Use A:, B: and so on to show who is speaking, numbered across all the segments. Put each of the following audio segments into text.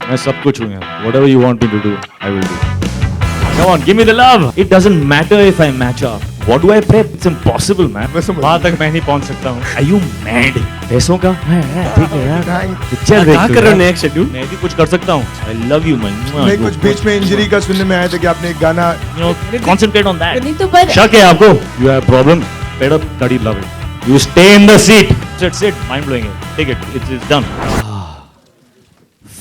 A: मैं सब कुछ हूँ यार. Whatever you want me to do, I will do. Come on, give me the love. It doesn't matter if I match up. What do I prep? It's impossible, man. वहाँ तक मैं नहीं पहुँच सकता हूँ. Are you mad? पैसों का? ठीक है यार. पिक्चर देख.
B: कहाँ कर रहे हो नेक्स्ट शेड्यूल?
A: मैं भी कुछ कर सकता हूँ. I love you, man.
C: नहीं, कुछ बीच में इंजरी का सुनने में आया था कि आपने एक गाना.
A: You know, concentrate on that.
D: नहीं तो पर
A: शक है आपको? You have problem? Better study love it. You stay in the seat. Sit. Mind blowing it. Take it. It's done.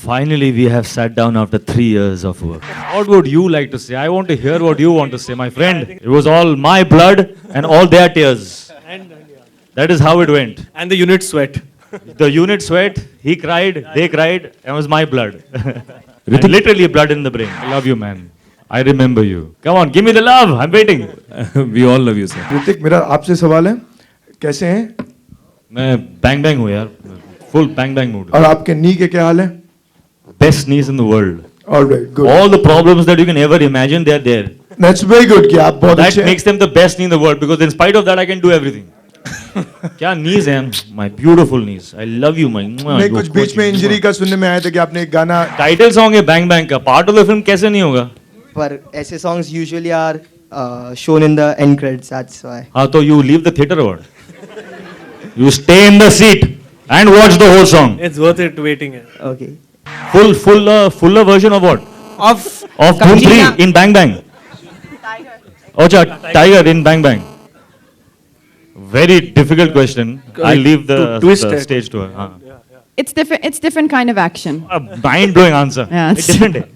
A: Finally, we have sat down after 3 years of work. What would you like to say? I want to hear what you want to say, my friend. It was all my blood and all their tears. That is how it went.
B: And the unit sweat.
A: The unit sweat, he cried, they cried, and it was my blood. And literally blood in the brain. I love you, man. I remember you. Come on, give me the love. I'm waiting.
E: We all love you, sir.
C: Hrithik, मेरा आपसे सवाल है, कैसे हैं?
A: मैं bang bang हूँ यार. Full bang bang mood.
C: और आपके नी के क्या हाल है?
A: Best knees in the world.
C: All right, good.
A: All the problems that you can ever imagine, they're there.
C: That's very good कि आप बहुत
A: That
C: अच्छे हैं.
A: makes them the best knee in the world because in spite of that, I can do everything. क्या knees हैं? My beautiful knees. I love you, my.
C: नहीं, कुछ बीच में इंजरी का सुनने में आया था कि आपने एक गाना.
A: टाइटल सॉन्ग है Bang Bang का. Part of the film कैसे नहीं होगा?
F: पर ऐसे songs usually are shown in the end credits. That's why.
A: हाँ तो you leave the theater or what? You stay in the seat and watch the whole song.
B: It's worth it waiting.
F: Okay.
A: Fuller version of what?
B: Of
A: Of Dhoom 3
B: Kangina.
A: in Bang Bang. Tiger. Tiger in Bang Bang. Very difficult question. I'll leave the
B: Twist it.
A: stage to her. हाँ.
D: it's different kind of action.
A: A mind-blowing answer.
D: Yeah,
A: It's different.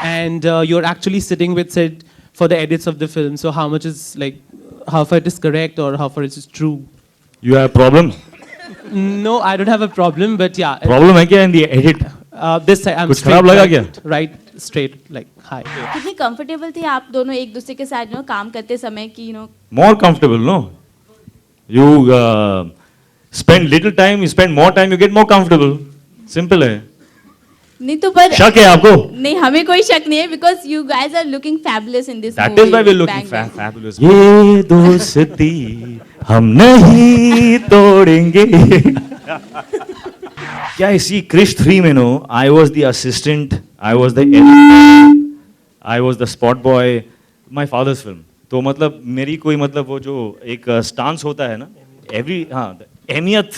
G: And you're actually sitting with Sid for the edits of the film. So how much is like, how far it is correct or how far it is true?
A: You have problem?
G: No, I don't have a problem, but yeah.
A: Problem है क्या in the edit?
G: This side, I'm
A: कुछ
G: straight,
A: खराब लगा
G: right,
A: क्या?
G: right, straight, like hi.
H: कितनी comfortable थे आप दोनों एक दूसरे के साथ काम करते समय कि
A: More comfortable, no? You spend little time, you spend more time, you get more comfortable. Simple है.
H: नहीं तो पर
A: शक है आपको?
H: नहीं हमें कोई शक नहीं है because you guys are looking fabulous in this
A: That
H: movie.
A: is why we're looking
H: Bang Bang.
A: fabulous. ये दोस्ती हम नहीं तोड़ेंगे. क्या इसी Krish 3 में no? I was the assistant, I was the editor, I was the spot boy. My father's film. तो मतलब मेरी कोई मतलब वो जो एक स्टांस होता है ना, हाँ अहमियत.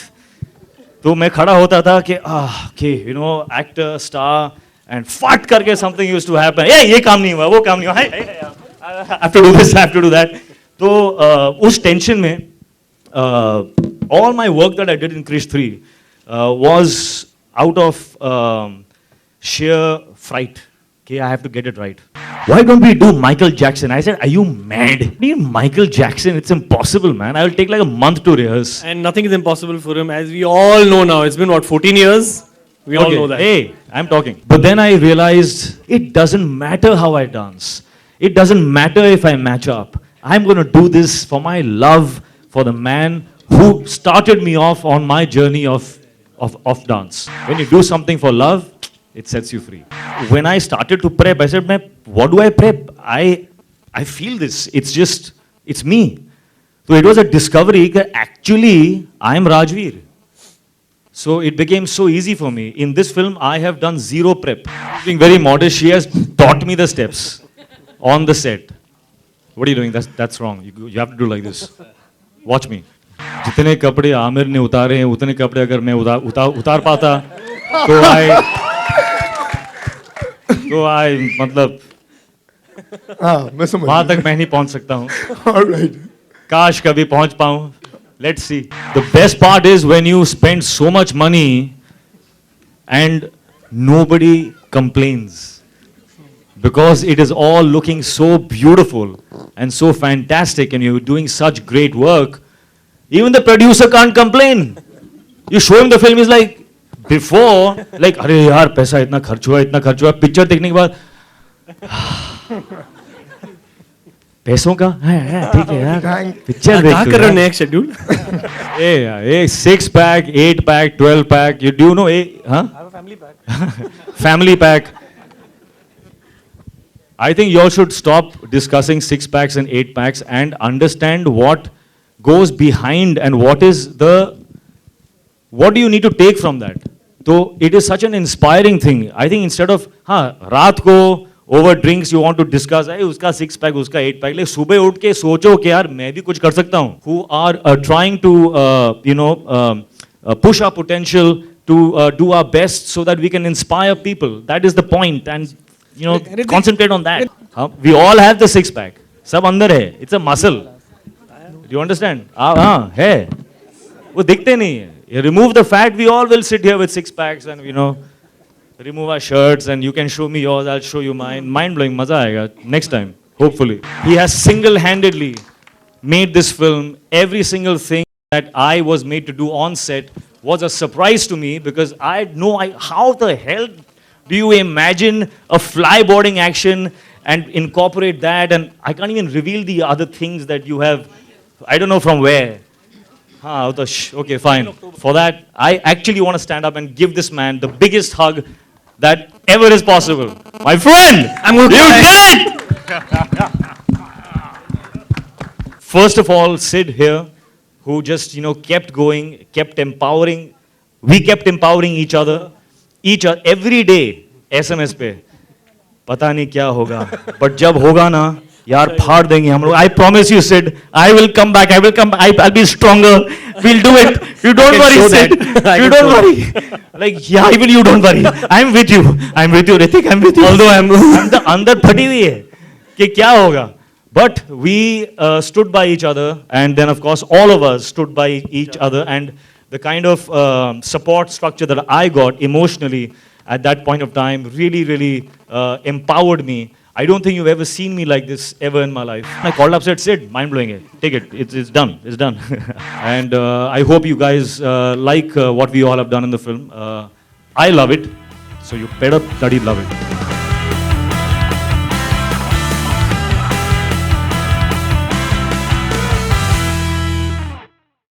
A: तो मैं खड़ा होता था कि okay, you know, actor, star, and फट करके something used to happen. ये काम नहीं हुआ, वो काम नहीं हुआ. I have to do this, I have to do that. तो उस टेंशन में all my work that I did in Krish 3 was out of sheer fright. Okay, I have to get it right. Why don't we do Michael Jackson? I said, are you mad? Michael Jackson, it's impossible, man. I will take like a month to rehearse.
B: And nothing is impossible for him, as we all know now. It's been what, 14 years? We all know that.
A: Hey, I'm talking. But then I realized it doesn't matter how I dance. It doesn't matter if I match up. I'm going to do this for my love for the man who started me off on my journey of dance. When you do something for love, it sets you free. When I started to prep, I said, "Man, what do I prep? I feel this. It's me." So it was a discovery that actually I'm Rajveer. So it became so easy for me. In this film, I have done zero prep. Being very modest, she has taught me the steps on the set. What are you doing? That's wrong. You have to do like this. Watch me. जितने कपड़े आमिर ने उतारे हैं उतने कपड़े अगर मैं उतार पाता तो I मतलब
C: हाँ, मैं समझ.
A: वहाँ तक मैं नहीं पहुँच सकता हूँ.
C: All right.
A: काश कभी पहुँच पाऊँ. Let's see. The best part is when you spend so much money and nobody complains. Because it is all looking so beautiful and so fantastic and you're doing such great work, even the producer can't complain. You show him the film, he's like, before, like, अरे यार पैसा इतना खर्च हुआ, picture देखने के बाद पैसों का ठीक है यार पिक्चर देख
B: कहाँ कर रहे हो next schedule?
A: A 6 pack, 8 pack, 12 pack, you do know family pack. I think you all should stop discussing 6 packs and 8 packs and understand what goes behind and what do you need to take from that. So it is such an inspiring thing. I think instead of, रात को over drinks you want to discuss, hey, उसका 6 pack, उसका 8 pack, like सुबह उठ के सोचो कि यार मैं भी कुछ कर सकता हूँ. Who are trying to, push our potential to do our best so that we can inspire people. That is the point, and concentrate on that. We all have the 6 pack. सब अंदर है. It's a muscle. Do you understand? हाँ है. वो दिखते नहीं है. You remove the fat, we all will sit here with 6 packs and remove our shirts and you can show me yours, I'll show you mine. Mind blowing, maza aayega next time, hopefully. He has single-handedly made this film. Every single thing that I was made to do on set was a surprise to me because I had no idea. How the hell do you imagine a flyboarding action and incorporate that? And I can't even reveal the other things that you have, I don't know from where. Okay, fine. For that, I actually want to stand up and give this man the biggest hug that ever is possible. My friend, you did it! First of all, Sid here, who just, kept going, kept empowering. We kept empowering each other every day, SMS पे. पता नहीं क्या होगा, but जब होगा ना, यार फाड़ देंगे हम लोग. I promise you, Sid, I will come back. I'll be stronger. We'll do it. You don't worry, Sid. You don't worry. Like, yeah, even you don't worry. I'm with you, Ritik. I'm with you. Although I'm the अंदर फटी हुई है कि क्या होगा. But we stood by each other, and then of course all of us stood by each other, and the kind of support structure that I got emotionally at that point of time really, really empowered me. I don't think you've ever seen me like this ever in my life. I called up, said, Sid, mind-blowing it. Take it. It's done. It's done. And I hope you guys like what we all have done in the film. I love it. So you better bloody love it.